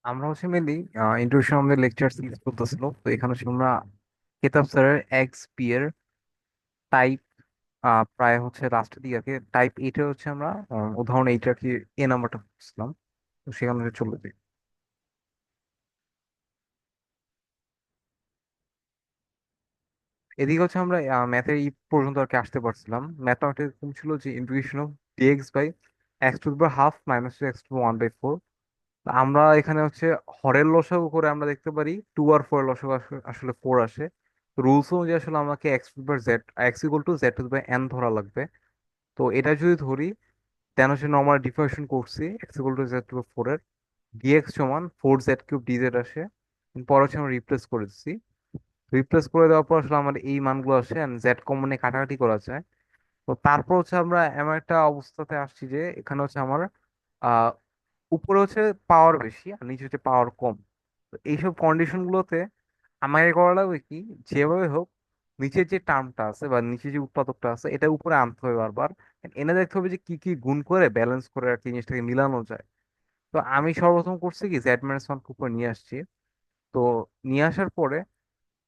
আমরা হচ্ছে mainly introduction আমাদের লেকচার সিরিজ চলতেছিল, তো এখানে হচ্ছে আমরা কেতাব স্যারের এক্স পি এর টাইপ প্রায় হচ্ছে লাস্টের দিকে আর কি টাইপ এইটা হচ্ছে আমরা উদাহরণ এইটা আর কি এ নাম্বারটা বুঝছিলাম। তো সেখানে হচ্ছে চলে যাই। এদিকে হচ্ছে আমরা ম্যাথের এই পর্যন্ত আর কি আসতে পারছিলাম। ম্যাথটা একটা এরকম ছিল যে integration of DX by X to the power half minus two X two one by four. আমরা এখানে হচ্ছে হরের লসাগু করে আমরা দেখতে পারি টু আর ফোর এর লসাগু আসলে ফোর আসে। রুলস অনুযায়ী আসলে আমাকে x to power z x equal to z to power n ধরা লাগবে। তো এটা যদি ধরি দেন হচ্ছে নর্মাল ডিফারেন্সিয়েশন করছি x equal to z to four এর ডিএক্স সমান ফোর জেড কিউব ডিজেড আসে। পরে হচ্ছে আমরা রিপ্লেস করে দিচ্ছি। রিপ্লেস করে দেওয়ার পর আসলে আমার এই মানগুলো আসে এন্ড জেড কমনে কাটাকাটি করা যায়। তো তারপর হচ্ছে আমরা এমন একটা অবস্থাতে আসছি যে এখানে হচ্ছে আমার আহ উপরে হচ্ছে পাওয়ার বেশি আর নিচে হচ্ছে পাওয়ার কম। তো এইসব কন্ডিশন গুলোতে আমাকে করা লাগবে কি, যেভাবে হোক নিচের যে টার্মটা আছে বা নিচে যে উৎপাদকটা আছে এটা উপরে আনতে হবে বারবার। এনে দেখতে হবে যে কি কি গুণ করে ব্যালেন্স করে আর কি জিনিসটাকে মিলানো যায়। তো আমি সর্বপ্রথম করছি কি জেড মাইনাস ওয়ান উপরে নিয়ে আসছি। তো নিয়ে আসার পরে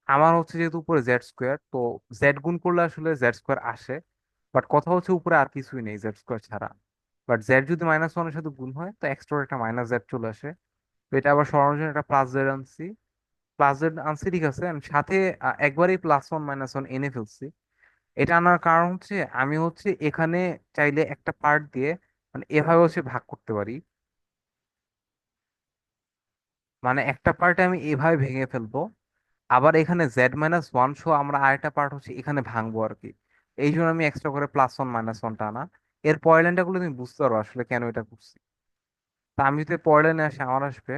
আমার হচ্ছে যেহেতু উপরে জেড স্কোয়ার, তো জেড গুণ করলে আসলে জেড স্কোয়ার আসে। বাট কথা হচ্ছে উপরে আর কিছুই নেই জেড স্কোয়ার ছাড়া। বাট জেড যদি মাইনাস ওয়ানের সাথে গুণ হয় তো এক্সট্রা একটা মাইনাস জেড চলে আসে। তো এটা আবার সরানোর জন্য একটা প্লাস জেড আনছি। প্লাস জেড আনছি ঠিক আছে, and সাথে একবারই প্লাস ওয়ান মাইনাস ওয়ান এনে ফেলছি। এটা আনার কারণ হচ্ছে আমি হচ্ছে এখানে চাইলে একটা পার্ট দিয়ে মানে এভাবে হচ্ছে ভাগ করতে পারি। মানে একটা পার্ট আমি এভাবে ভেঙে ফেলবো। আবার এখানে জেড মাইনাস ওয়ান সহ আমরা আরেকটা পার্ট হচ্ছে এখানে ভাঙবো আর কি। এই জন্য আমি এক্সট্রা করে প্লাস ওয়ান মাইনাস ওয়ানটা আনা। এর পরের লাইনটা গুলো তুমি বুঝতে পারো আসলে কেন এটা করছি। তা আমি যদি পরের লাইনে আসি আমার আসবে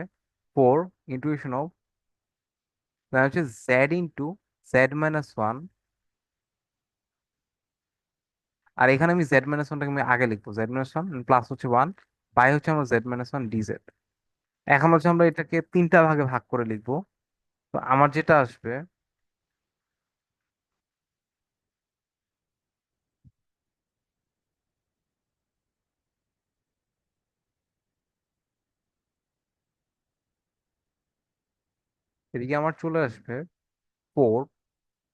ফোর ইন্টুইশন অফ হচ্ছে Z into Z minus one. আর এখানে আমি জেড মাইনাস ওয়ানটাকে আমি আগে লিখবো জেড মাইনাস ওয়ান প্লাস হচ্ছে ওয়ান বাই হচ্ছে আমার জেড মাইনাস ওয়ান ডিজেড। এখন হচ্ছে আমরা এটাকে তিনটা ভাগে ভাগ করে লিখবো। তো আমার যেটা আসবে এদিকে আমার চলে আসবে four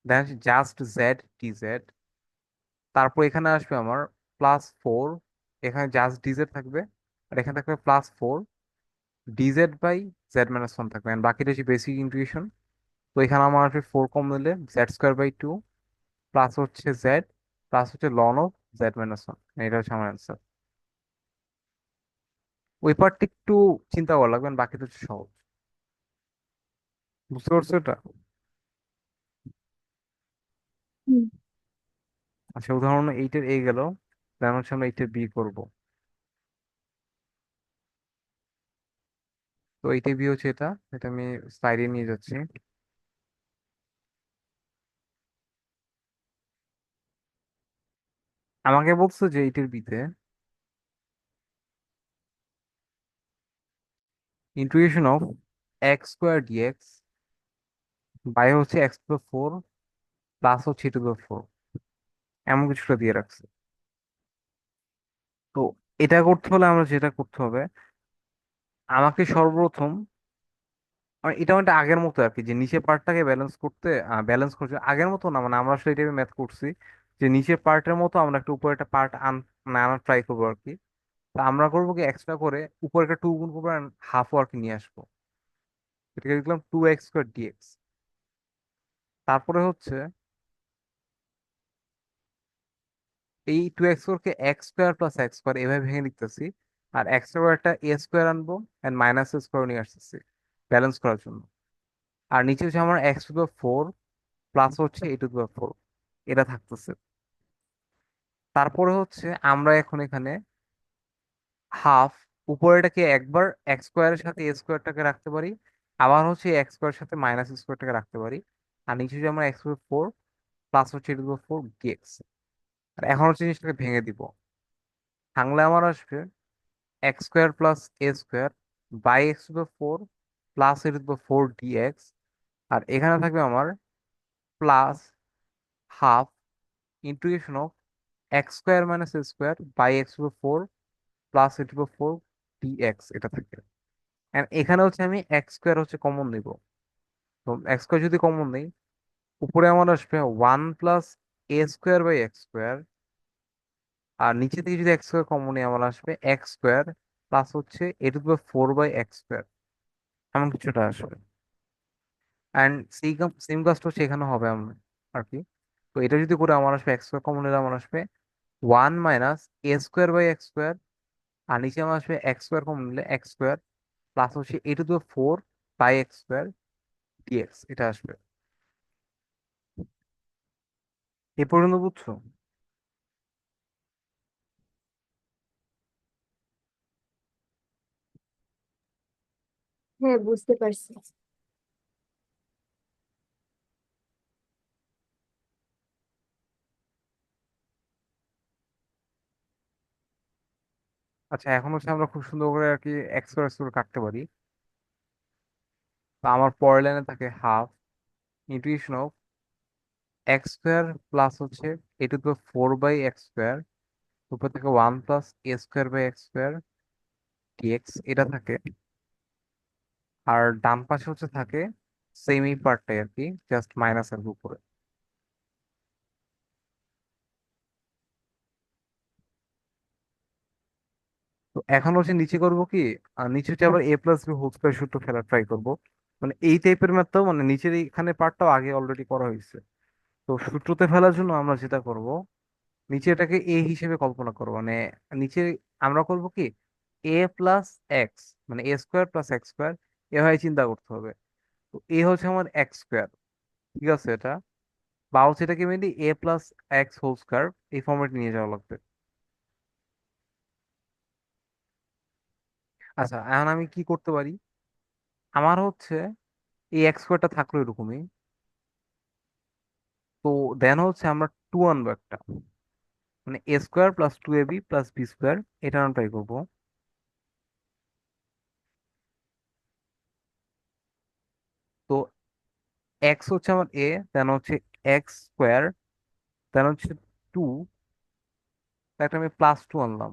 then just z dz. তারপর এখানে আসবে আমার প্লাস ফোর, এখানে জাস্ট ডিজেড থাকবে। আর এখানে থাকবে plus four dz by z minus one থাকবে and বাকিটা হচ্ছে বেসিক ইন্টিগ্রেশন। তো এখানে আমার আসবে ফোর কম নিলে z square by two plus হচ্ছে জেড প্লাস হচ্ছে ln of z minus one. এটা হচ্ছে আমার অ্যান্সার। ওই পার্টটা একটু চিন্তা করা লাগবে and বাকিটা হচ্ছে সহজ। বুঝতে পারছো এটা? হুম। আচ্ছা উদাহরণ এইটার এ গেল, দেন হচ্ছে আমরা এইটার বি করব। তো এইটার বি হচ্ছে এটা, এটা আমি সাইডে নিয়ে যাচ্ছি। আমাকে বলছো যে এইটার বিতে integration of x square dx by হচ্ছে এক্স টু ফোর প্লাস হচ্ছে টু দ্য ফোর এমন কিছুটা দিয়ে রাখছে। তো এটা করতে হলে আমরা যেটা করতে হবে আমাকে সর্বপ্রথম এটা মানে আগের মতো আর কি যে নিচের পার্টটাকে ব্যালেন্স করতে ব্যালেন্স করছে আগের মতো না, মানে আমরা আসলে এটা ম্যাথ করছি যে নিচের পার্টের মতো আমরা একটা উপরে একটা পার্ট মানে আনার ট্রাই করবো আর কি। তা আমরা করবো কি এক্সট্রা করে উপরে একটা টু গুণ করবো হাফ ওয়ার্ক নিয়ে আসবো। এটাকে দেখলাম টু এক্স স্কোয়ার ডিএক্স। তারপরে হচ্ছে এই টু এক্স স্কোয়ারকে X square plus X square এভাবে ভেঙে লিখতেছি। আর এক্স স্কোয়ার একটা এ স্কোয়ার আনবো এন্ড মাইনাস এ স্কোয়ার নিয়ে আসতেছি ব্যালেন্স করার জন্য। আর নিচে হচ্ছে আমার X to the four plus হচ্ছে এ টু দ্য ফোর এটা থাকতেছে। তারপরে হচ্ছে আমরা এখন এখানে হাফ উপরেটাকে একবার এক্স স্কোয়ারের সাথে এ স্কোয়ারটাকে রাখতে পারি, আবার হচ্ছে এক্স স্কোয়ারের সাথে মাইনাস স্কোয়ারটাকে রাখতে পারি। আর নিচে যদি আমরা এক্স ফোর প্লাস হচ্ছে A to the four DX. আর এখন হচ্ছে জিনিসটাকে ভেঙে দিব। ভাঙলে আমার আসবে X square plus A square by X to the four plus A to the four DX. আর এখানে থাকবে আমার plus half integration of x square minus A square by X to the four plus A to the four DX এটা থাকে। And এখানে হচ্ছে আমি x square হচ্ছে কমন নিব। তো এক্স স্কোয়ার যদি কমন নেই, উপরে আমার আসবে 1 + a² / x²। আর নিচে থেকে যদি এক্স স্কোয়ার কমন নিই, আমার আসবে এক্স স্কোয়ার প্লাস হচ্ছে a⁴/x²। এমন কিছুটা আসবে। অ্যান্ড সেই সেম কাজটা সেখানে হবে আর কি। তো এটা যদি করে আমার আসবে এক্স স্কোয়ার কমন নিলে আমার আসবে 1 - a² / x²। আর নিচে আমার আসবে এক্স স্কোয়ার কমন নিলে x² প্লাস হচ্ছে a⁴/x² dx। এটা আসবে। এ পর্যন্ত বুঝছো? হ্যাঁ, বুঝতে পারছি। আচ্ছা, এখন হচ্ছে আমরা খুব সুন্দর করে আর কি এক্স স্কোয়ার কাটতে পারি। তো আমার পরের লাইনে থাকে half integration of x² plus হচ্ছে a⁴/x²। উপর থেকে 1 + a² / x² dx এটা থাকে। আর ডান পাশে হচ্ছে থাকে সেম এই পার্টটাই আর কি, জাস্ট মাইনাসের উপরে। তো এখন হচ্ছে নিচে করব কি, নিচে হচ্ছে আবার a+b² সূত্র ফেলা ট্রাই করব। মানে এই টাইপের ম্যাথটাও, মানে নিচের এইখানে পার্টটাও আগে অলরেডি করা হয়েছে। তো সূত্রতে ফেলার জন্য আমরা যেটা করব, নিচে এটাকে এ হিসেবে কল্পনা করবো। মানে নিচে আমরা করব কি, a+x, মানে a² + x², এভাবে চিন্তা করতে হবে। তো এ হচ্ছে আমার x², ঠিক আছে এটা। বা হচ্ছে এটাকে মেনলি a+x² এই ফর্মেট নিয়ে যাওয়া লাগবে। আচ্ছা, এখন আমি কি করতে পারি, আমার হচ্ছে এই x²টা থাকলো এরকমই। তো দেন হচ্ছে আমরা 2 আনবো একটা, মানে a² + 2ab + b², এটা আমরা ট্রাই করবো। তো এক্স হচ্ছে আমার এ, দেন হচ্ছে x², দেন হচ্ছে 2, একটা আমি +2 আনলাম।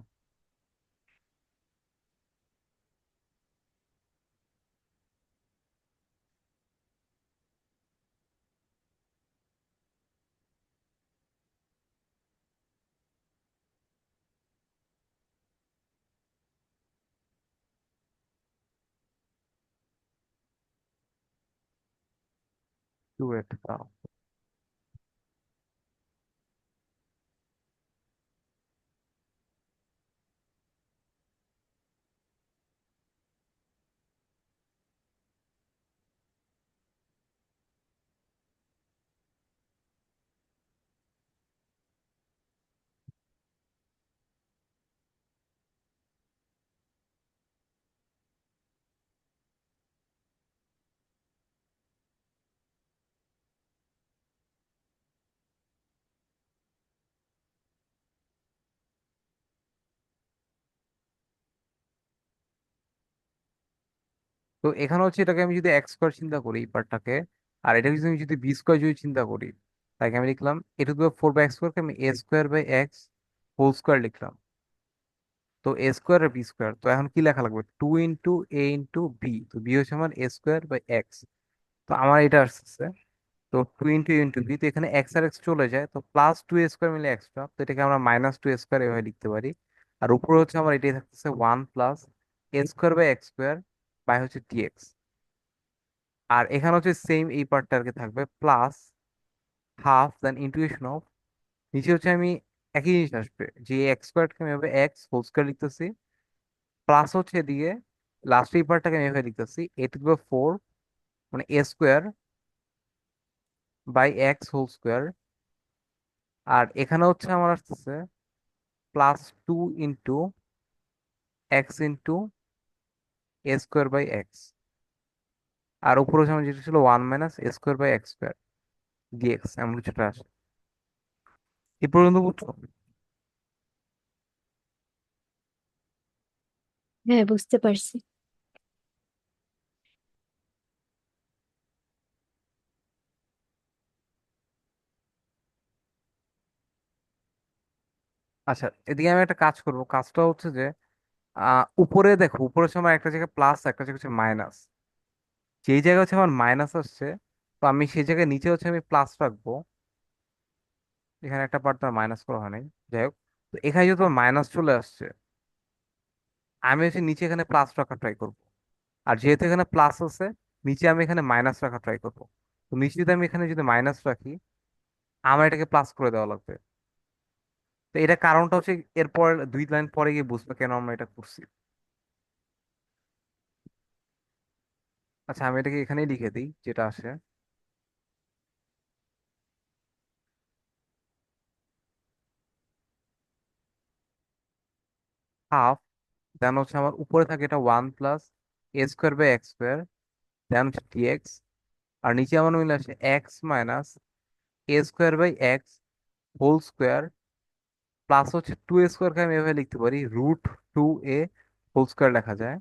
2 এটা। তো এখানে হচ্ছে এটাকে আমি যদি x² চিন্তা করি এই পার্টটাকে, আর এটা যদি আমি যদি b² যদি চিন্তা করি, তাকে আমি লিখলাম a⁴/x² কে আমি a²/x² লিখলাম। তো a² আর b², তো এখন কি লেখা লাগবে, 2 × a × b। তো b হচ্ছে আমার a²/x। তো আমার এটা আসছে, তো 2 × a × b, তো এখানে x আর x চলে যায়, তো +2a² মিলে এক্সট্রা, তো এটাকে আমরা -2a² এভাবে লিখতে পারি। আর উপরে হচ্ছে আমার এটাই থাকতেছে 1 + a² / x² বাই হচ্ছে dx। আর এখানে হচ্ছে সেম এই পার্টটা আর কি থাকবে, plus half then integration of, নিচে হচ্ছে আমি একই জিনিস আসবে, যে x²কে আমি এভাবে x² লিখতেছি, প্লাস হচ্ছে এদিকে লাস্ট এই পার্টটাকে আমি এভাবে লিখতেছি a⁴, মানে a² / x²। আর এখানে হচ্ছে আমার আসতেছে +2 × x × আর উপরে হচ্ছে আমার যেটা ছিল 1 - a² / x² dx, এমন কিছুটা আসে। এই পর্যন্ত বুঝছো? হ্যাঁ, বুঝতে পারছি। আচ্ছা, এদিকে আমি একটা কাজ করব, কাজটা হচ্ছে যে উপরে দেখো, উপরে হচ্ছে আমার একটা জায়গায় প্লাস, একটা জায়গায় হচ্ছে মাইনাস। যেই জায়গায় হচ্ছে আমার মাইনাস আসছে, তো আমি সেই জায়গায় নিচে হচ্ছে আমি প্লাস রাখবো। এখানে একটা পার্ট তার মাইনাস করা হয় নাই। যাই হোক, তো এখানে যেহেতু মাইনাস চলে আসছে, আমি হচ্ছে নিচে এখানে প্লাস রাখা ট্রাই করবো। আর যেহেতু এখানে প্লাস আছে, নিচে আমি এখানে মাইনাস রাখা ট্রাই করবো। তো নিচে যদি আমি এখানে যদি মাইনাস রাখি, আমার এটাকে প্লাস করে দেওয়া লাগবে। তো এটা কারণটা হচ্ছে, এরপর 2 লাইন পরে গিয়ে বুঝবে কেন আমরা এটা করছি। আচ্ছা, আমি এটাকে এখানেই লিখে দিই যেটা আসে। হাফ, দেন হচ্ছে আমার উপরে থাকে এটা 1 প্লাস a² বাই x², দেন হচ্ছে ডিএক্স। আর নিচে আমার মিলে আসে x - a² by x whole square, plus হচ্ছে 2a² আমি এভাবে লিখতে পারি, √2a হোল স্কোয়ার লেখা যায়।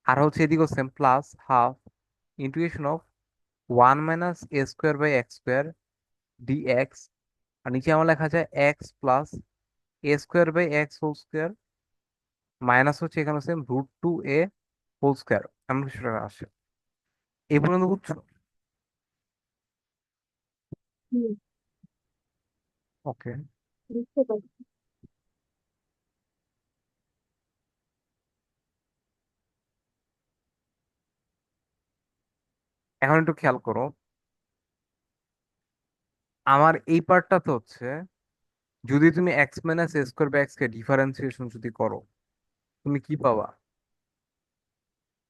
আর হচ্ছে এদিকে same plus half integration of 1 - a² by x² DX. আর নিচে আমার লেখা যায় x + a² by x whole square, minus হচ্ছে এখানে সেম √2a হোল স্কোয়ার, এমন কিছু টাকা আসে। এই পর্যন্ত বুঝছো? হুম, ওকে। বুঝতে পারছি। এখন একটু খেয়াল করো, আমার এই পার্টটাতে হচ্ছে, যদি তুমি x - a² বাই x কে ডিফারেন্সিয়েশন যদি করো, তুমি কি পাবা?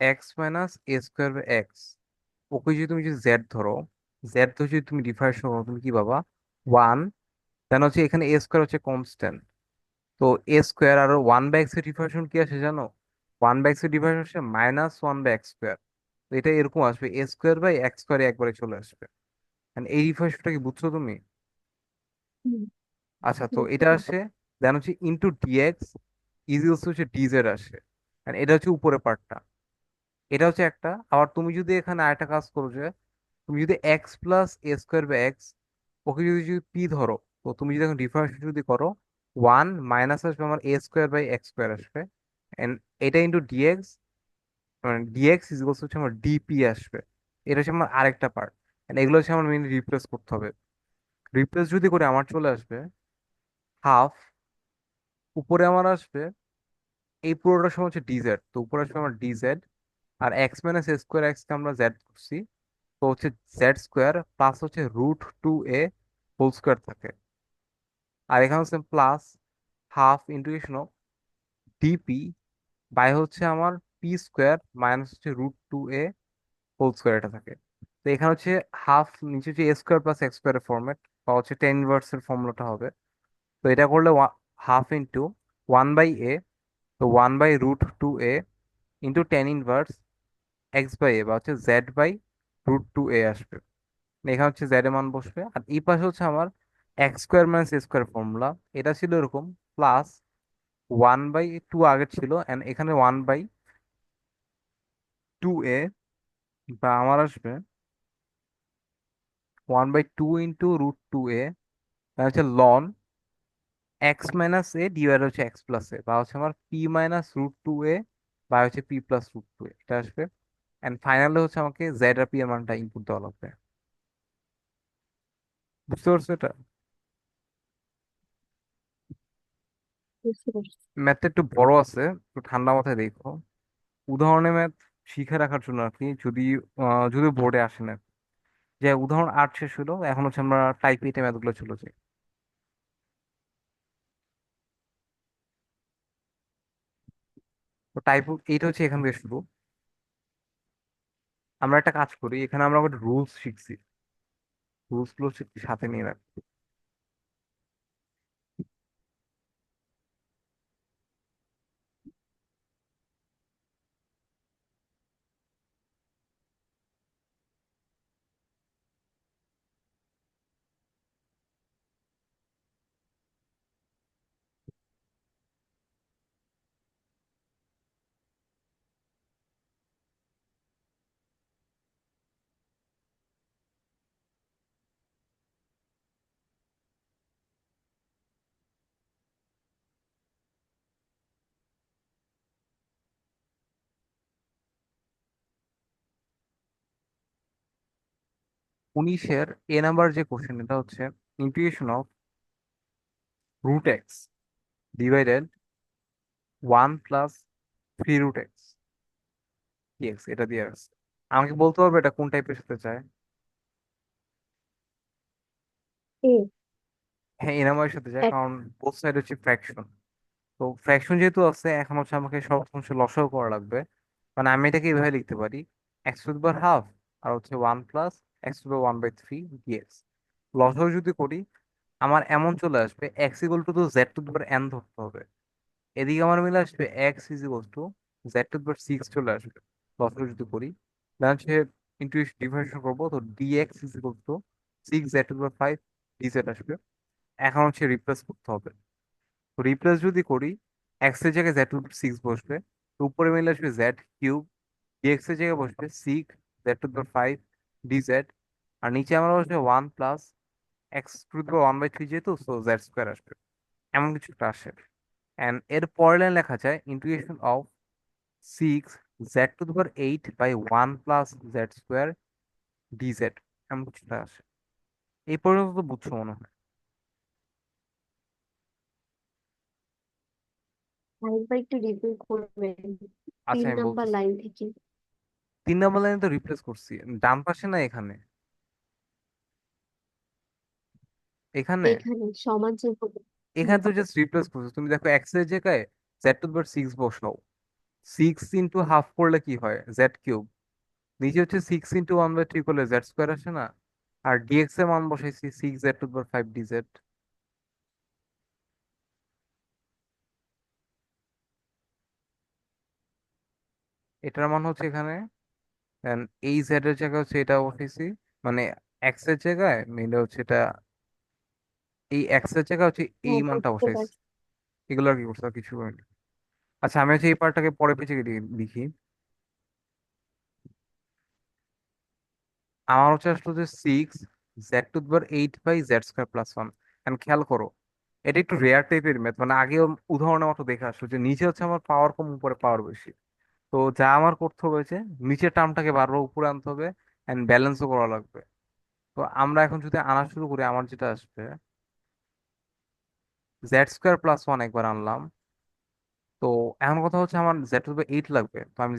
x - a²/x, ওকে যদি তুমি যদি জেড ধরো, জেড ধরে যদি তুমি ডিফারেন্সিয়েশন করো, তুমি কি পাবা? 1। দেন হচ্ছে এখানে a² হচ্ছে কনস্ট্যান্ট। তো a² আর 1/x এর ডিফারেন্সিয়েশন কি আসে জানো? 1/x এর ডিফারেন্সিয়েশন হচ্ছে -1/x²। তো এটা এরকম আসবে, a² বাই x² একবারে চলে আসবে। And এই ডিফারেন্সিয়েশনটা কি বুঝছো তুমি? হুম, আচ্ছা, তো বুঝতে এটা পারছি। আসে, দেন হচ্ছে ইন্টু ডিএক্স ইজ হচ্ছে ডিজেড আসে। And এটা হচ্ছে উপরের পার্টটা। এটা হচ্ছে একটা। আবার তুমি যদি এখানে আরেকটা কাজ করো যে, তুমি যদি x + a² বাই x, ওকে যদি যদি পি ধরো, তো তুমি যদি এখন ডিফারেন্স যদি করো, 1 মাইনাস আসবে আমার a² বাই x² আসবে। এন্ড এটা ইন্টু ডিএক্স, মানে ডিএক্স ইজ হচ্ছে আমার ডিপি আসবে। এটা হচ্ছে আমার আরেকটা পার্ট। এগুলো হচ্ছে আমার মেইনলি রিপ্লেস করতে হবে। রিপ্লেস যদি করে আমার চলে আসবে হাফ, উপরে আমার আসবে, এই পুরোটা সময় হচ্ছে ডিজেড, তো উপরে আসবে আমার ডিজেড। আর x - a² কে আমরা জেড করছি, তো হচ্ছে z² প্লাস হচ্ছে √2a হোল স্কোয়ার থাকে। আর এখানে হচ্ছে plus half integration of dp by হচ্ছে আমার p² মাইনাস হচ্ছে √2a হোল স্কোয়ার এটা থাকে। তো এখানে হচ্ছে হাফ, নিচে হচ্ছে a² + x² এর ফর্মেট, বা হচ্ছে টেন ইনভার্সের ফর্মুলাটা হবে। তো এটা করলে হাফ ইন্টু 1/a, তো 1/√2a into ten inverse x/a, বা হচ্ছে z/√2a আসবে। এখানে হচ্ছে জেড এর মান বসবে। আর এই পাশে হচ্ছে আমার x² - a² ফর্মুলা, এটা ছিল এরকম, প্লাস 1/2 আগে ছিল, এন্ড এখানে 1/2a, বা আমার আসবে 1/2 ইন্টু √2a, হচ্ছে লন x - a ডিভাইড হচ্ছে x + a, বা হচ্ছে আমার p - √2a, বা হচ্ছে p + √2a, এটা আসবে। এন্ড ফাইনালি হচ্ছে আমাকে জেড আর পি এর মানটা ইনপুট দেওয়া লাগবে। বুঝতে পারছো এটা? বুঝতে পারছি। ম্যাথটা একটু বড় আছে, একটু ঠান্ডা মাথায় দেখো। উদাহরণে ম্যাথ শিখে রাখার জন্য আর কি, যদি যদি বোর্ডে আসে না। যে উদাহরণ 8 শেষ হলো, এখন হচ্ছে আমরা টাইপ 8 ম্যাথগুলো চলে যাই। তো টাইপ 8 হচ্ছে এখান থেকে শুরু। আমরা একটা কাজ করি, এখানে আমরা একটা রুলস শিখছি, রুলস গুলো হচ্ছে সাথে নিয়ে রাখি। 19-এর এ নাম্বার যে কোশ্চেন, এটা হচ্ছে integration of root x divided 1 + 3 √x x, এটা দিয়ে আছে। আমাকে বলতে পারবে এটা কোন টাইপের সাথে চায়? এ। হ্যাঁ, এ নাম্বারের সাথে চায়, এক। কারণ বোথ সাইড হচ্ছে ফ্র্যাকশন। তো ফ্র্যাকশন যেহেতু আছে, এখন হচ্ছে আমাকে সর্বপ্রথম লসাগু করা লাগবে। মানে আমি এটাকে এইভাবে লিখতে পারি, x⁻½ আর হচ্ছে 1 + x⁻1/3 লসাগু যদি করি, আমার এমন চলে আসবে x = to z⁻n ধরতে হবে। এদিকে আমার মিলে আসবে x = z⁻6 চলে আসবে লসাগু যদি করি। দেন হচ্ছে ইন্টু ডিফারেন্সিয়েশন করবো, তো dx = 6z⁻5 dz আসবে। এখন হচ্ছে রিপ্লেস করতে হবে। রিপ্লেস যদি করি, এক্স এর জায়গায় z⁻6 বসবে, তো উপরে মিলে আসবে z³ ডিএক্স এর জায়গায় বসবে 6z⁻5 dz। আর নিচে আমার বসবে 1 + x⁻1/3, যেহেতু সো z² আসবে। এমন কিছু একটা আসে। অ্যান্ড এর পরের লাইন লেখা যায় integration of 6z⁻8/1 + z² dz। এমন কিছুটা আসে। এই পর্যন্ত তো বুঝছো মনে হয়। আরেকবার একটু রিপিট করবেন, আচ্ছা, তিন আমি নাম্বার বলতেছি। লাইন থেকে। 3 নম্বর লাইনে তো রিপ্লেস করছি, ডান পাশে না এখানে, এখানে। এখানে সমান চিহ্ন। হুম। এখানে তো জাস্ট রিপ্লেস করছো, তুমি দেখো এক্স এর জায়গায় z⁻6 বসাও। 6 × ½ করলে কি হয়, z³। নিচে হচ্ছে 6 × 1/3 করলে z² আসে না। আর ডিএক্স এর মান বসাইছি 6z⁻5 dz। এটার মান হচ্ছে এখানে, and এই জেড এর জায়গায় হচ্ছে এটা বসাইছি। মানে এক্স এর জায়গায় মিলে হচ্ছে এটা, এই এক্স এর জায়গায় হচ্ছে এই হ্যাঁ, মানটা বুঝতে বসাইছি। পারছি। এগুলো আর কি করছে, আর কিছু করিনি। আচ্ছা, আমি হচ্ছে এই পার্টটাকে পরে পেজে লিখি। আমার হচ্ছে আসলে যে 6z⁻8/z² + 1। এখন খেয়াল করো, এটা একটু রেয়ার টাইপের ম্যাথ, মানে আগে উদাহরণের মতো দেখে আসলো যে নিচে হচ্ছে আমার পাওয়ার কম, উপরে পাওয়ার বেশি। তো যা আমার করতে হবে যে নিচের টার্মটাকে বারবার উপরে আনতে হবে, এন্ড ব্যালেন্সও করা লাগবে। তো আমরা এখন যদি আনা শুরু করি, আমার যেটা আসবে z² + 1 একবার আনলাম। তো এখন কথা হচ্ছে আমার z⁻8 লাগবে, তো আমি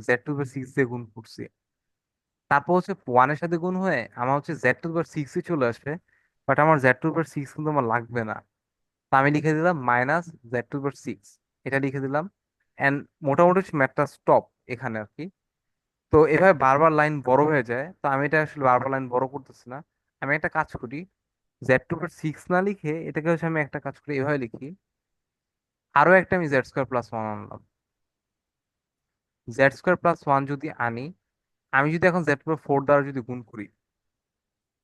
z⁻6 দিয়ে গুণ করছি। তারপর হচ্ছে 1 এর সাথে গুণ হয়ে আমার হচ্ছে z⁻6 চলে আসবে। বাট আমার z⁻6 কিন্তু আমার লাগবে না। তো আমি লিখে দিলাম -z⁻6, এটা লিখে দিলাম। এন্ড মোটামুটি ম্যাথটা স্টপ এখানে আর কি। তো এভাবে বারবার লাইন বড় হয়ে যায়, তো আমি এটা আসলে বারবার লাইন বড় করতেছি না। আমি একটা কাজ করি, z⁻6 না লিখে এটাকে হচ্ছে আমি একটা কাজ করি, এভাবে লিখি। আরো একটা আমি z²+ 1 আনলাম। z²+ 1 যদি আনি, আমি যদি এখন z⁻4 দ্বারা যদি গুণ করি,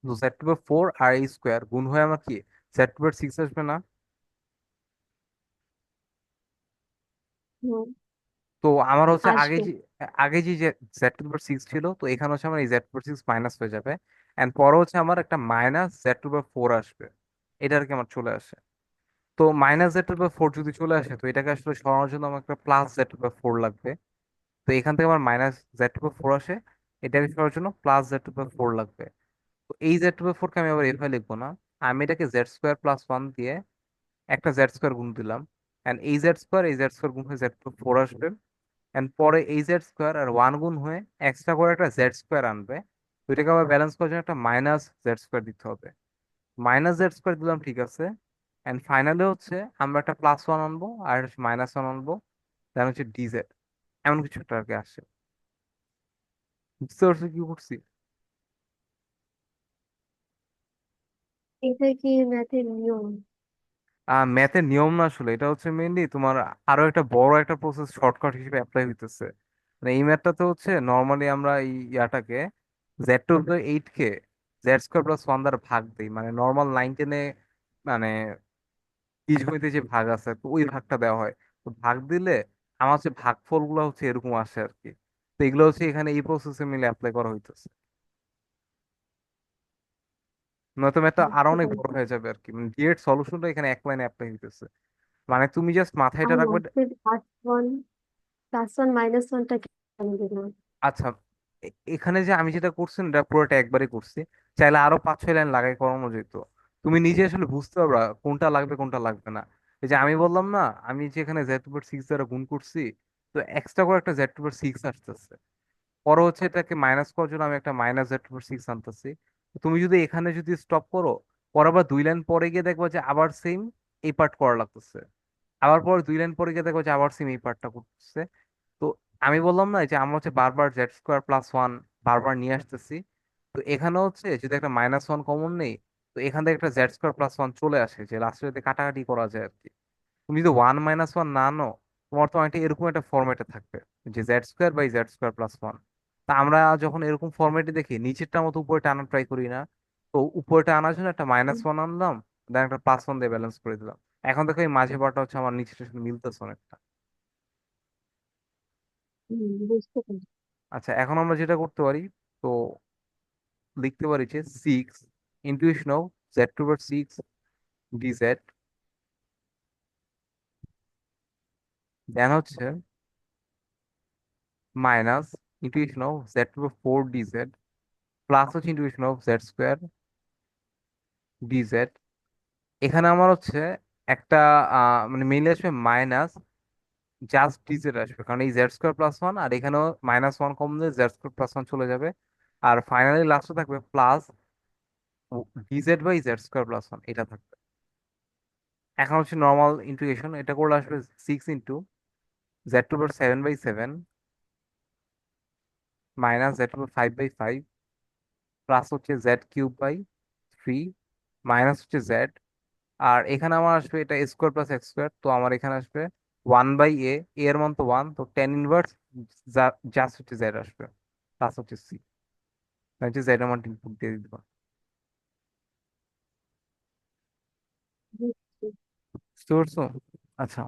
তো z⁻4 আর এই স্কোয়ার গুণ হয়ে আমার কি z⁻6 আসবে না? হুম, তো আমার হচ্ছে আগে আসবে। যে z⁻6 ছিল, তো এখানে হচ্ছে আমার এই z⁻6 মাইনাস হয়ে যাবে। এন্ড পরে হচ্ছে আমার একটা -z⁻4 আসবে। এটা আর কি আমার চলে আসে। তো -z⁻4 যদি চলে আসে, তো এটাকে আসলে সরানোর জন্য আমার একটা +z⁻4 লাগবে। তো এখান থেকে আমার -z⁻4 আসে, এটাকে সরানোর জন্য +z⁻4 লাগবে। তো এই z⁻4 কে আমি আবার এভাবে লিখবো না, আমি এটাকে z²+ 1 দিয়ে একটা z² গুণ দিলাম। এন্ড এই z² গুণ হয়ে z⁻4 আসবে। এন্ড পরে এই z² আর 1 গুণ হয়ে এক্সট্রা করে একটা z² আনবে। তো এটাকে আবার ব্যালেন্স করার জন্য একটা -z² দিতে হবে। -z² দিলাম, ঠিক আছে। এন্ড ফাইনালি হচ্ছে আমরা একটা +1 আনবো আর -1 আনবো, দেন হচ্ছে ডিজেড। এমন কিছু একটা আর কি আসে। বুঝতে পারছো কি করছি? এটা কি ম্যাথের নিয়ম? ম্যাথের নিয়ম না আসলে, এটা হচ্ছে মেইনলি তোমার আরো একটা বড় একটা প্রসেস শর্টকাট হিসেবে অ্যাপ্লাই হইতেছে। মানে এই ম্যাথটাতে হচ্ছে নর্মালি আমরা এই ইয়াটাকে z⁻8 কে z²+ 1 দ্বারা ভাগ দিই, মানে নর্মাল 9 10-এ মানে বীজগণিতে যে ভাগ আছে, তো ওই ভাগটা দেওয়া হয়। তো ভাগ দিলে আমার হচ্ছে ভাগফল গুলো হচ্ছে এরকম আসে আর কি। তো এগুলো হচ্ছে এখানে এই প্রসেসে মিলে অ্যাপ্লাই করা হইতেছে। নয়তো ম্যাথটা আরো বুঝতে অনেক বড় পারছি। হয়ে যাবে আর কি, মানে ডিরেক্ট সলিউশনটা এখানে এক লাইনে অ্যাপ্লাই হইতেছে। মানে তুমি জাস্ট মাথায় আর এটা রাখবে। ম্যাথের +1 +1 -1টা কেন দিলাম? আচ্ছা, এখানে যে আমি যেটা করছি না, এটা পুরোটা একবারই করছি। চাইলে আরো 5-6 লাইন লাগাই করানো যেত। তুমি নিজে আসলে বুঝতে পারবা কোনটা লাগবে কোনটা লাগবে না। এই যে আমি বললাম না, আমি যে এখানে Z/6 দ্বারা গুণ করছি, তো এক্সট্রা করে একটা Z/6 আসতেছে। পরে হচ্ছে এটাকে মাইনাস করার জন্য আমি একটা -Z/6 আনতেছি। তো তুমি যদি এখানে যদি স্টপ করো, পর আবার 2 লাইন পরে গিয়ে দেখবো যে আবার সেম এই পার্ট করা লাগতেছে। আবার পর 2 লাইন পরে গিয়ে দেখবো যে আবার সেম এই পার্টটা করতেছে। তো আমি বললাম না যে আমরা হচ্ছে বারবার Z² + 1 বারবার নিয়ে আসতেছি। তো এখানে হচ্ছে যদি একটা -1 কমন নেই, তো এখান থেকে একটা Z² + 1 চলে আসে, যে লাস্টে যদি কাটাকাটি করা যায় আর কি। তুমি যদি 1 - 1 না নো, তোমার তো একটা এরকম একটা ফরম্যাটে থাকবে, যে Z² / Z² + 1। তা আমরা যখন এরকম ফরম্যাটে দেখি, নিচেরটার মতো উপরে টানার ট্রাই করি না। তো উপরেটা আনার জন্য একটা -1 আনলাম, দেন একটা +1 দিয়ে ব্যালেন্স করে দিলাম। এখন দেখো এই মাঝে বারটা হচ্ছে আমার নিচের সাথে মিলতেছে অনেকটা। বুঝতে পারছি। আচ্ছা, এখন আমরা যেটা করতে পারি, তো লিখতে পারি যে 6 × Z/6 dz, দেন হচ্ছে -(Z/4 dz) প্লাস হচ্ছে (Z²dz). এখানে আমার হচ্ছে একটা মানে মেইনলি আসবে মাইনাস, জাস্ট ডিজেড আসবে, কারণ এই Z²+ 1, আর এখানেও -1 কম দিয়ে Z²+1 চলে যাবে। আর ফাইনালি লাস্টে থাকবে প্লাস dz/Z²+1, এটা থাকবে। এখন হচ্ছে নর্মাল ইন্টিগ্রেশন, এটা করলে আসবে 6 × Z⁻7/7 -Z⁻5/5 প্লাস হচ্ছে Z³ / 3 মাইনাস হচ্ছে Z। আর এখানে আমার আসবে এটা A² + X², তো আমার এখানে আসবে 1/a, এর মান তো 1, তো tan 1 জাস্ট হচ্ছে Z আসবে, প্লাস হচ্ছে C, হচ্ছে Z এর মান ইনপুট দিয়ে দিতে পারবো। বুঝছি। বুঝতে পারছো? আচ্ছা।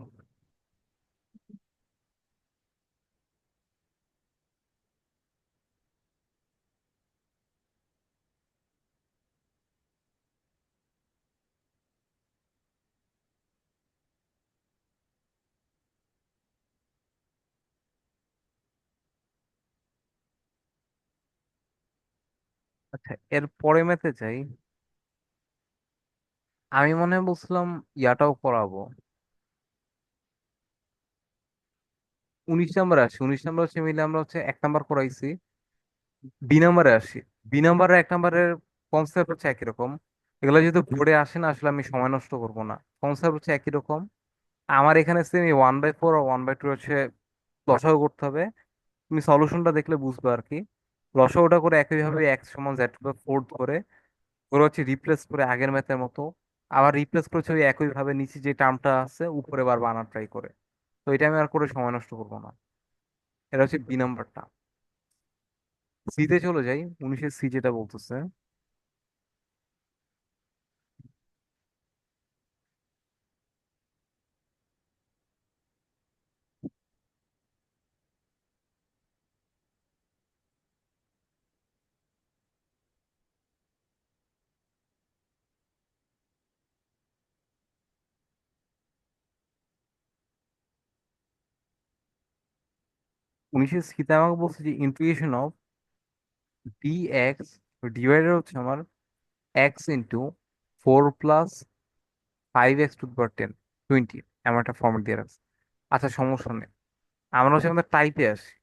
আচ্ছা, এর পরে ম্যাথে যাই। আমি মনে হয় বলছিলাম ইয়াটাও করাবো। 19 নাম্বার আসি, 19 নাম্বার হচ্ছে মিলে আমরা হচ্ছে 1 নাম্বার করাইছি। বি নাম্বারে আসি। বি নাম্বারের 1 নাম্বারের কনসেপ্ট হচ্ছে একই রকম। এগুলো যেহেতু বোর্ডে আসে না, আসলে আমি সময় নষ্ট করবো না। কনসেপ্ট হচ্ছে একই রকম। আমার এখানে সেম 1/4 আর 1/2 হচ্ছে লসাগু করতে হবে। তুমি সলিউশনটা দেখলে বুঝবে আর কি। লসাগুটা করে একইভাবে X = Z/4 ধরে ধরে হচ্ছে রিপ্লেস করে আগের ম্যাথের মতো, আবার রিপ্লেস করেছে ওই একইভাবে নিচে যে টার্মটা আছে উপরে বার বানার ট্রাই করে। তো এটা আমি আর করে সময় নষ্ট করবো না। এটা হচ্ছে বি নাম্বারটা। সিতে চলে যাই, 19-এর সি যেটা বলতেছে। 19-এর সিতে আমাকে বলছে যে ইন্টিগ্রেশন অফ dx ডিভাইডেড হচ্ছে আমার x × 4 + 5x⁻10 এমন একটা ফর্মেট দিয়ে রাখছে। আচ্ছা, সমস্যা নেই। আমরা হচ্ছে আমাদের টাইপে আসি।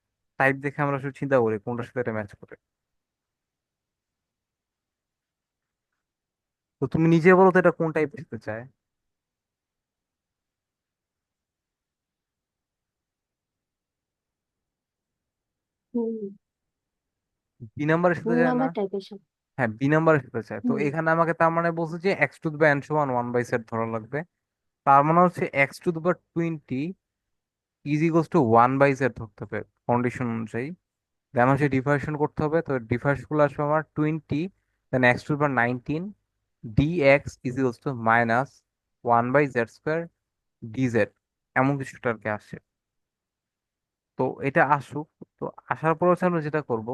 টাইপ দেখে আমরা শুধু চিন্তা করি কোনটার সাথে এটা ম্যাচ করে। তো তুমি নিজে বলো তো এটা কোন টাইপ আসতে চায়। হুম। বি নাম্বারের সাথে যায় না? নাম্বার টাইপের সাথে। হ্যাঁ, বি নাম্বারের সাথে চায়। তো হুম। এখানে আমাকে তার মানে বলছে যে x⁻n=1/z ধরা লাগবে। তার মানে হচ্ছে x⁻20 = 1/z ধরতে হবে কন্ডিশন অনুযায়ী। দেন হচ্ছে ডিফারেন্সিয়েশন করতে হবে, তো ডিফারেন্স গুলো আসবে আমার 20, দেন x⁻19 dx -1/z²dz, এমন কিছুটা আর কি আসে। তো এটা আসুক। তো আসার পর হচ্ছে আমরা যেটা করব,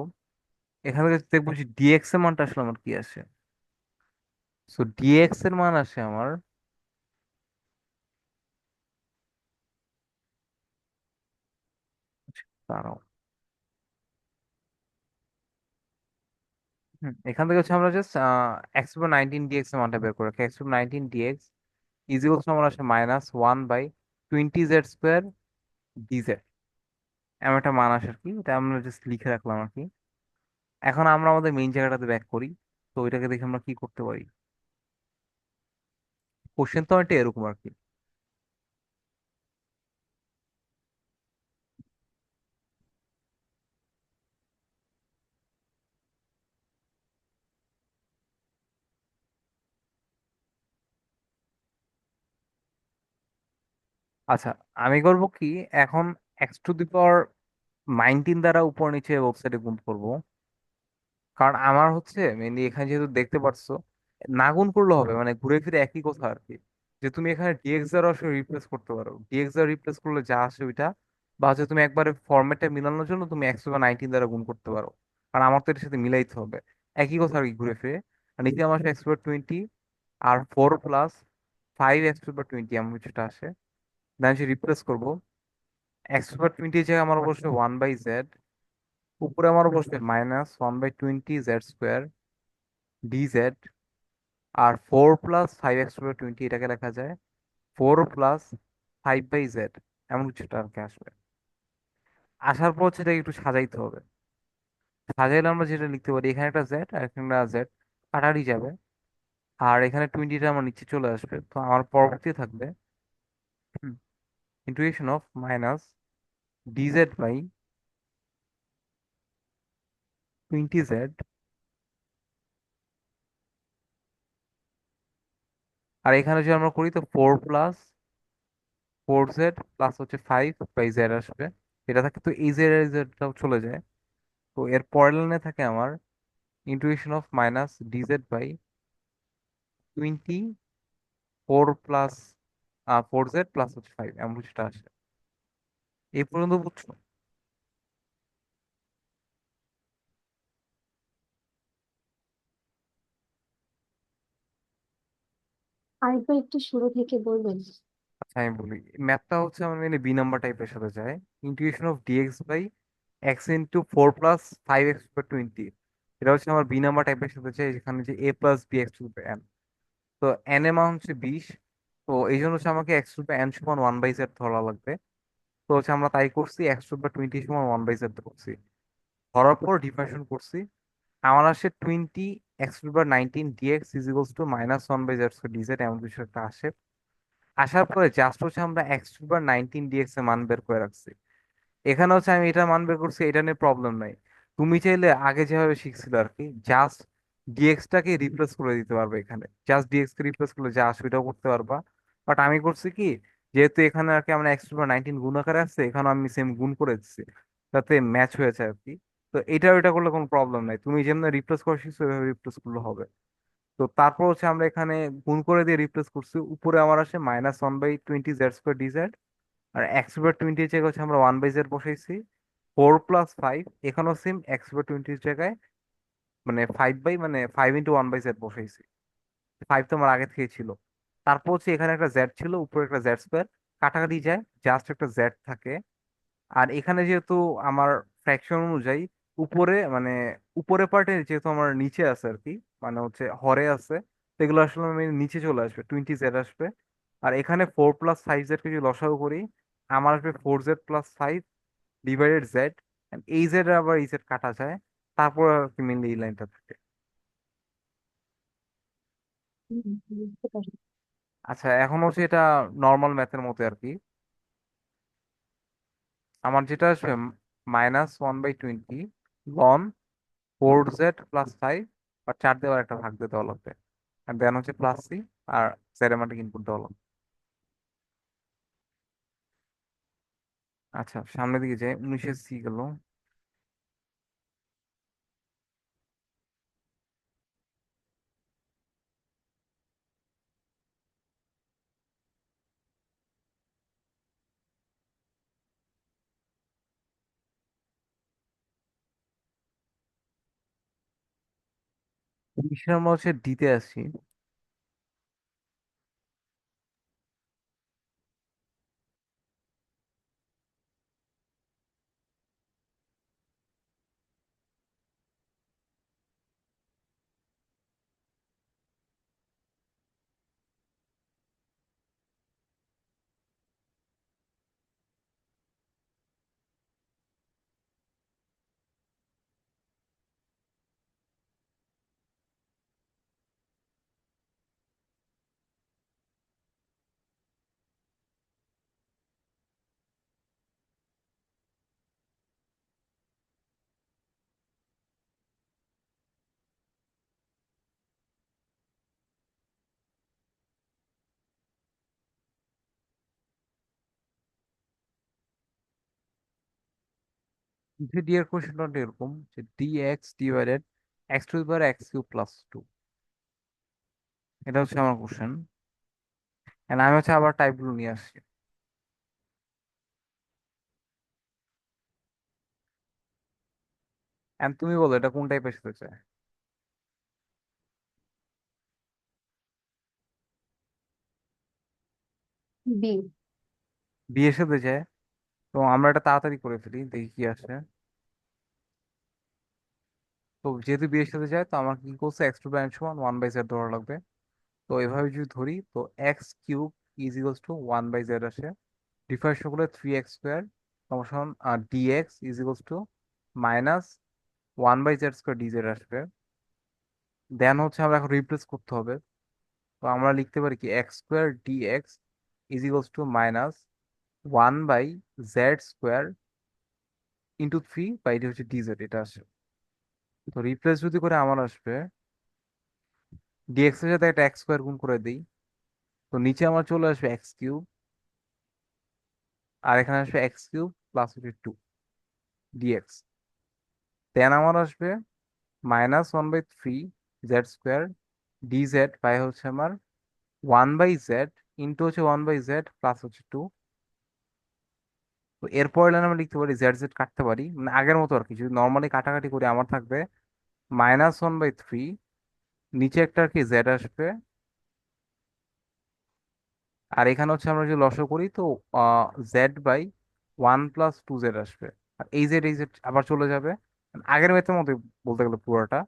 এখানে থেকে দেখবো যে ডিএক্স এর মানটা আসলে আমার কি আসে। সো ডিএক্স এর মান আসে আমার, দাঁড়াও, এখান থেকে হচ্ছে আমরা just x to nineteen dx এর মানটা বের করে রাখি। X to nineteen dx equals আমার আসে -1/20z² ডিজেড, এমন একটা মান আসে আর কি। এটা আমরা জাস্ট লিখে রাখলাম আর কি। এখন আমরা আমাদের মেইন জায়গাটাতে ব্যাক করি। তো ওইটাকে দেখে আমরা কি করতে পারি। কোশ্চেন তো একটা এরকম আর কি। আচ্ছা, আমি করব কি, এখন x⁻19 দ্বারা উপর নিচে ওয়েবসাইটে গুণ করব। কারণ আমার হচ্ছে মেনলি এখানে যেহেতু দেখতে পাচ্ছো, না গুণ করলে হবে, মানে ঘুরে ফিরে একই কথা আর কি। যে তুমি এখানে ডিএক্স দ্বারা আসলে রিপ্লেস করতে পারো, ডিএক্স দ্বারা রিপ্লেস করলে যা আসে ওইটা, বা হচ্ছে তুমি একবারে ফরম্যাটটা মিলানোর জন্য তুমি x⁻19 দ্বারা গুণ করতে পারো। কারণ আমার তো এটার সাথে মিলাইতে হবে, একই কথা আর কি ঘুরে ফিরে। আর নিচে আমার x⁻20 আর 4 + 5 x⁻20 এমন কিছুটা আসে। দেন সে রিপ্লেস করবো। x⁻20 জায়গায় আমার অবশ্যই 1/z, উপরে আমার অবশ্যই -1/20z² ডিজেড। আর 4 + 5 x⁻20 এটাকে লেখা যায় 4 + 5/z, এমন কিছুটা আর কি আসবে। আসার পর সেটা একটু সাজাইতে হবে। সাজাইলে আমরা যেটা লিখতে পারি, এখানে একটা জেড আর এখানে একটা জেড কাটারই যাবে। আর এখানে 20টা আমার নিচে চলে আসবে, তো আমার পরবর্তী থাকবে ইন্টিগ্রেশন অফ -dz/20z। আর এখানে যদি আমরা করি তো 4 + 4z প্লাস হচ্ছে 5/z আসবে। এটা থাকে, তো এই জেডটাও চলে যায়। তো এর পরের লাইনে থাকে আমার integration of -dz/20, 4 + 4z plus হচ্ছে 5, এমন কিছুটা আসে। এই পর্যন্ত বুঝছো? আরেকবার একটু শুরু থেকে বলবেন? আচ্ছা, আমি বলি। ম্যাথটা হচ্ছে আমার মেনলি বি নাম্বার টাইপের সাথে যায়। ইন্টিগ্রেশন অফ dx/x × 4 + 5 x/20, এটা হচ্ছে আমার বি নাম্বার টাইপের সাথে যায়, যেখানে যে a + bx⁴n। তো n এর মান হচ্ছে 20। তো এই জন্য হচ্ছে আমাকে x⁻n সমান 1/z ধরা লাগবে। তো হচ্ছে আমরা তাই করছি, x⁻20 সমান 1/z করছি। ধরার পর ডিফারেন্সিয়েশন করছি। আমার আসে 20 x⁻19 dx = -1/z/dz, এমন কিছু একটা আসে। আসার পরে জাস্ট হচ্ছে আমরা x⁻19 dx এর মান বের করে রাখছি। এখানে হচ্ছে আমি এটা মান বের করছি, এটা নিয়ে প্রবলেম নাই। তুমি চাইলে আগে যেভাবে শিখছিল আর কি, জাস্ট ডিএক্সটাকে রিপ্লেস করে দিতে পারবে। এখানে জাস্ট ডিএক্স কে রিপ্লেস করলে যা আসবে এটাও করতে পারবা। বাট আমি করছি কি, যেহেতু এখানে আর কি আমরা x⁻19 গুণ আকারে আসছে, এখানে আমি সেম গুণ করে দিচ্ছি, যাতে ম্যাচ হয়েছে আর কি। তো এটা ওইটা করলে কোনো প্রবলেম নাই, তুমি যেমন রিপ্লেস করে শিখছো ওইভাবে রিপ্লেস করলে হবে। তো তারপর হচ্ছে আমরা এখানে গুণ করে দিয়ে রিপ্লেস করছি। উপরে আমার আসে -1/20z² আর x⁻20 এর জায়গায় হচ্ছে আমরা 1/z বসাইছি। 4 + 5, এখানেও সেম x⁻20 জায়গায় মানে 5 × 1/z বসাইছি। 5 তো আমার আগে থেকে ছিল। তারপর হচ্ছে এখানে একটা জেড ছিল, উপরে একটা z², কাটাকাটি যায়, জাস্ট একটা জেড থাকে। আর এখানে যেহেতু আমার ফ্র্যাকশন অনুযায়ী উপরে মানে উপরে পার্টে যেহেতু আমার নিচে আছে আর কি, মানে হচ্ছে হরে আছে, তো এগুলো আসলে আমি নিচে চলে আসবে, 20z আসবে। আর এখানে 4 + 5z কে যদি লসাগু করি, আমার আসবে 4z + 5 ডিভাইডেড জেড। এই জেড আবার এই জেড কাটা যায়, তারপর আর কি মেনলি এই লাইনটা থাকে। বুঝতে পারি। আচ্ছা, এখন হচ্ছে এটা নর্মাল ম্যাথের মতো আর কি। আমার যেটা আসবে -1/20 ln 4z + 5, আর 4 দেওয়ার একটা ভাগ দিয়ে দেওয়া লাগবে। আর দেন হচ্ছে +c, আর জেড এর মানটা ইনপুট দেওয়া লাগবে। আচ্ছা, সামনের দিকে যাই, 19 c গেল। উনিশের আমরা হচ্ছে দিতে আসি। যে ডি এর কোশ্চেনটা এরকম যে d x divided x to the power x cube plus two, এটা হচ্ছে আমার কোশ্চেন। এন্ড আমি হচ্ছে আবার টাইপগুলো নিয়ে আসছি। এন্ড তুমি বলো এটা কোন টাইপের সাথে চায়। বি। বি এর সাথে চায়। তো আমরা এটা তাড়াতাড়ি করে ফেলি, দেখি কি আসে। তো যেহেতু বি এর সাথে যায়, তো আমার কি করছে, এক্স টু ব্যালেন্স সমান ওয়ান বাই জেড ধরা লাগবে। তো এভাবে যদি ধরি, তো x cube is equals to one by z আসে। ডিফারেন্স করলে থ্রি এক্স স্কোয়ার সমান d x is equals to minus one by z square d z আসবে। দেন হচ্ছে আমরা এখন রিপ্লেস করতে হবে। তো আমরা লিখতে পারি কি x square d x is equals to minus one by z square into three by d হচ্ছে ডি জেড, এটা আসে। তো রিপ্লেস যদি করে আমার আসবে ডিএক্স এর সাথে একটা এক্স স্কোয়ার গুণ করে দিই। তো নিচে আমার চলে আসবে এক্স কিউব, আর এখানে আসবে এক্স কিউব প্লাস হচ্ছে টু ডিএক্স। দেন আমার আসবে minus one by three z square d z by হচ্ছে আমার ওয়ান বাই জেড ইন্টু হচ্ছে ওয়ান বাই জেড প্লাস হচ্ছে টু। তো এরপর লাইন আমরা লিখতে পারি জেড জেড কাটতে পারি, মানে আগের মতো আর কি। যদি নর্মালি কাটাকাটি করি আমার থাকবে মাইনাস ওয়ান বাই থ্রি, নিচে একটা আর কি জেড আসবে। আর এখানে হচ্ছে আমরা যদি লসাগু করি, তো z by one plus two z আসবে। আর এই জেড আবার চলে যাবে আগের মেথের মতো, বলতে গেলে পুরোটা।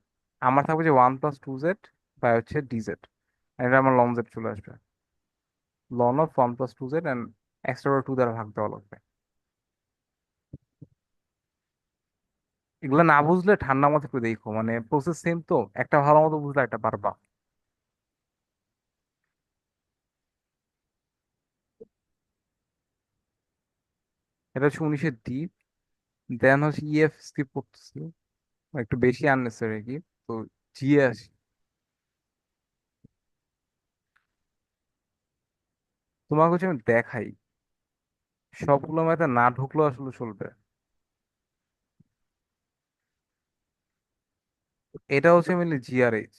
আমার থাকবে যে one plus two z by হচ্ছে ডি জেড, এটা আমার লন জেড চলে আসবে। Ln of one plus two z and extra two দ্বারা ভাগ দেওয়া লাগবে। এগুলো না বুঝলে ঠান্ডা মাথায় একটু দেখো, মানে প্রসেস সেম তো, একটা ভালো মতো বুঝলে একটা পারবা। এটা হচ্ছে উনিশের ডি। দেন হচ্ছে ইএফ স্কিপ করতেছি, একটু বেশি আননেসেসারি কি। তো জি এ আসি। তোমাকে হচ্ছে আমি দেখাই, সবগুলো ম্যাথে না ঢুকলেও আসলে চলবে। এটা হচ্ছে মেনলি জিআরএইচ,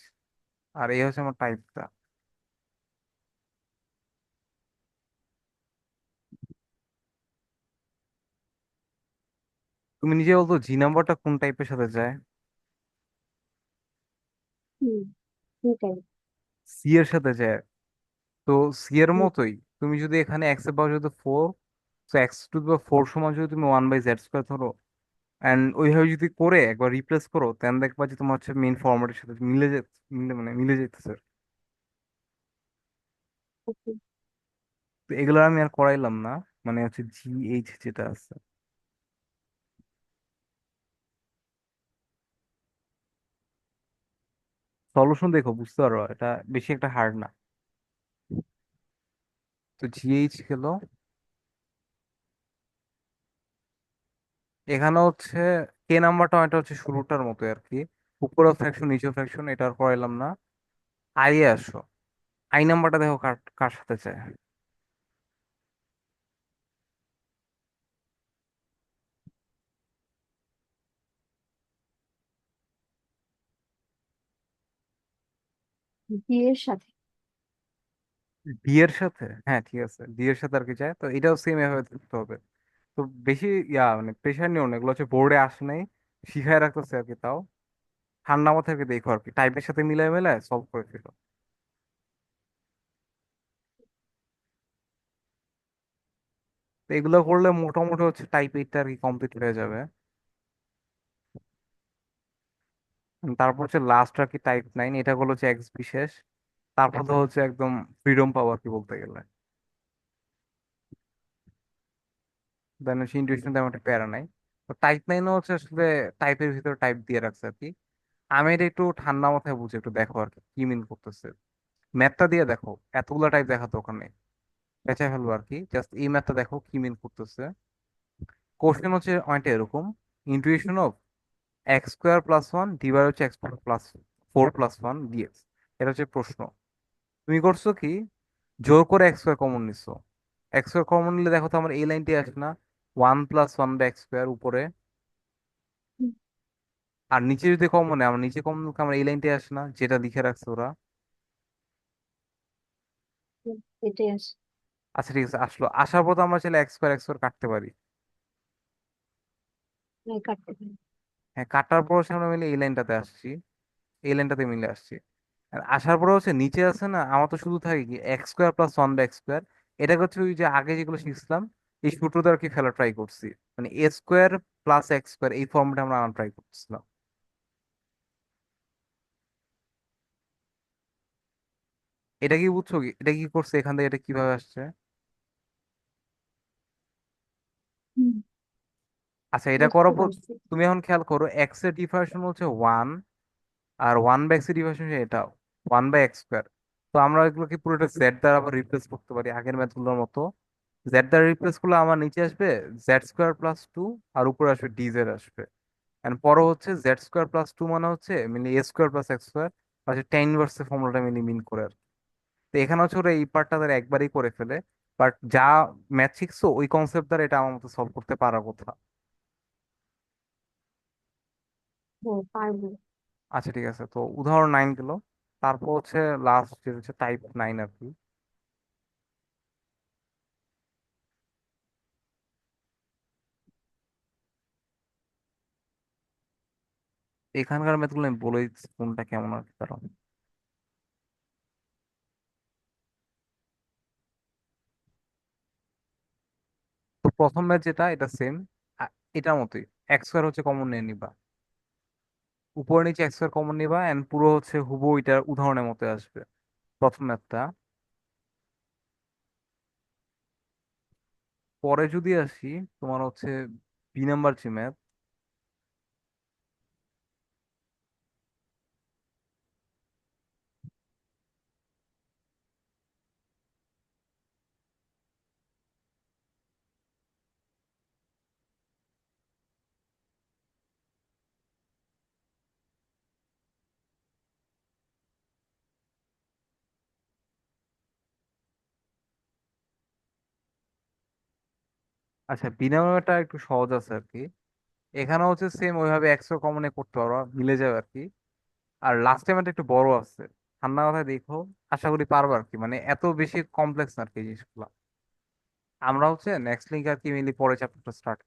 আর এই হচ্ছে আমার টাইপটা। তুমি নিজে বলতো জি নাম্বারটা কোন টাইপের সাথে যায়। হুম, এটাই। সি এর সাথে যায়। তো সি এর মতোই, তুমি যদি এখানে এক্স এর পাওয়ার যদি ফোর, তো x to the power four সমান যদি তুমি ওয়ান বাই জেড স্কোয়ার ধরো, অ্যান্ড ওইভাবে যদি করে একবার রিপ্লেস করো, দেন দেখবা যে তোমার হচ্ছে মেইন ফর্মেটের সাথে মিলে যেতেছে। ওকে। তো এগুলো আমি আর করাইলাম না, মানে হচ্ছে জি এইচ যেটা আছে। সলিউশন দেখো, বুঝতে পারো এটা বেশি একটা হার্ড না। তো জি এইচ গেল। এখানে হচ্ছে কে নাম্বারটা এটা হচ্ছে শুরুটার মতো আর কি, উপরেও ফ্র্যাকশন নিচেও ফ্র্যাকশন, এটা আর করাইলাম না। আই এ আসো। আই নাম্বারটা দেখো কার কার সাথে চায়। বি এর সাথে। ডি এর সাথে, হ্যাঁ ঠিক আছে, ডি এর সাথে আর কি চায়, তো এটাও সেম এভাবে ধরতে হবে। তো বেশি মানে প্রেশার নিও না, এগুলো হচ্ছে বোর্ডে আসে নাই, শিখায় রাখতেছে আর কি। তাও ঠান্ডা মাথায় আর কি দেখো আর কি, টাইপের সাথে মিলাই মিলাই সলভ করে ফেলো। তো এগুলো করলে মোটামুটি হচ্ছে টাইপ এইটটা আর কি কমপ্লিট হয়ে যাবে। তারপর হচ্ছে লাস্ট আর কি টাইপ নাইন, এটা হলো হচ্ছে এক্স বিশেষ। তারপর তো হচ্ছে একদম ফ্রিডম পাওয়ার কি বলতে গেলে। দেন হচ্ছে ইন্টুইশন তেমন একটা প্যারা নাই। তো টাইপ নাইনও হচ্ছে আসলে টাইপের ভিতরে টাইপ দিয়ে রাখছে আর কি। আমি এটা একটু ঠান্ডা মাথায় বুঝে একটু দেখো আর কি কি মিন করতেছে। ম্যাথটা দিয়ে দেখো, এতগুলা টাইপ দেখা দরকার নেই, বেঁচে ফেলবো আর কি। জাস্ট এই ম্যাথটা দেখো কি মিন করতেছে। কোশ্চেন হচ্ছে অনেকটা এরকম, integration of x square plus one divide হচ্ছে X plus four plus one DX, এটা হচ্ছে প্রশ্ন। তুমি করছো কি, জোর করে এক্স স্কোয়ার কমন নিচ্ছো। এক্স স্কোয়ার কমন নিলে দেখো তো আমার এই লাইনটি আসে না, one plus one by x square উপরে। আর নিচে যদি কমন নেই, আমার নিচে কমন আমার এই লাইনটাই আসে না যেটা লিখে রাখছে ওরা। এটাই আছে। আচ্ছা ঠিক আছে, আসলো, আসার পর তো আমরা চাইলে এক্স স্কোয়ার কাটতে পারি। হ্যাঁ, কাটতে পারি। হ্যাঁ, কাটার পর হচ্ছে আমরা মিলে এই লাইনটাতে আসছি, এই লাইনটাতে মিলে আসছি। আর আসার পর হচ্ছে নিচে আছে না, আমার তো শুধু থাকে কি x square plus one by x square. এটাকে হচ্ছে ওই যে আগে যেগুলো শিখছিলাম এই সূত্রটা আর কি ফেলা ট্রাই করছি, মানে এ স্কোয়ার প্লাস এক্স স্কোয়ার এই ফর্মটা আমরা আনা ট্রাই করছিলাম। এটা কি বুঝছো কি, এটা কি করছে এখান থেকে, এটা কিভাবে আসছে? হুম, আচ্ছা, এটা বুঝতে করার পর পারছি। তুমি এখন খেয়াল করো, এক্স এর ডিফারেন্স হচ্ছে ওয়ান, আর ওয়ান বাই এক্স এর ডিফারেন্স এটাও ওয়ান বাই এক্স স্কোয়ার। তো আমরা এগুলোকে পুরোটা জেড দ্বারা আবার রিপ্লেস করতে পারি আগের ম্যাথগুলোর মতো। জেড দ্বারা রিপ্লেস করলে আমার নিচে আসবে জেড স্কোয়ার প্লাস টু, আর উপরে আসবে ডি জেড আসবে। এন্ড পরে হচ্ছে জেড স্কোয়ার প্লাস টু মানে হচ্ছে মিনি এ স্কোয়ার প্লাস এক্স স্কোয়ার, হচ্ছে টেন ইনভার্সের ফর্মুলাটা মিনি মিন করে আর কি। তো এখানে হচ্ছে ওরা এই পার্টটা তারা একবারই করে ফেলে, বাট যা ম্যাথ শিখছো ওই কনসেপ্ট দ্বারা এটা আমার মতো সলভ করতে পারার কথা। হ্যাঁ, পারবো। আচ্ছা ঠিক আছে, তো উদাহরণ 9 গেল। তারপর হচ্ছে লাস্ট যেটা হচ্ছে টাইপ 9 আর কি। এখানকার ম্যাথগুলো আমি বলে দিচ্ছি কোনটা কেমন আর কি তারা। তো প্রথম ম্যাথ যেটা, এটা সেম এটার মতোই। এক্স স্কোয়ার হচ্ছে কমন নিয়ে নিবা, উপরে নিচে এক্স স্কোয়ার কমন নিবা, এন্ড পুরো হচ্ছে হুবহু এটার উদাহরণের মতো আসবে প্রথম ম্যাথটা। পরে যদি আসি তোমার হচ্ছে বি নাম্বার যে ম্যাথ, আচ্ছা বি নাম্বারটা একটু সহজ আছে আর কি। এখানে হচ্ছে সেম ওইভাবে এক্স কমনে করতে পারো, মিলে যাবে আর কি। আর লাস্ট টাইম একটু বড় আছে, ঠান্ডা মাথায় দেখো, আশা করি পারবো আর কি, মানে এত বেশি কমপ্লেক্স না আর কি এই জিনিসগুলো। আমরা হচ্ছে নেক্সট লিঙ্ক আর কি মিলি পরে চ্যাপ্টারটা স্টার্ট।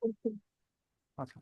ওকে। আচ্ছা।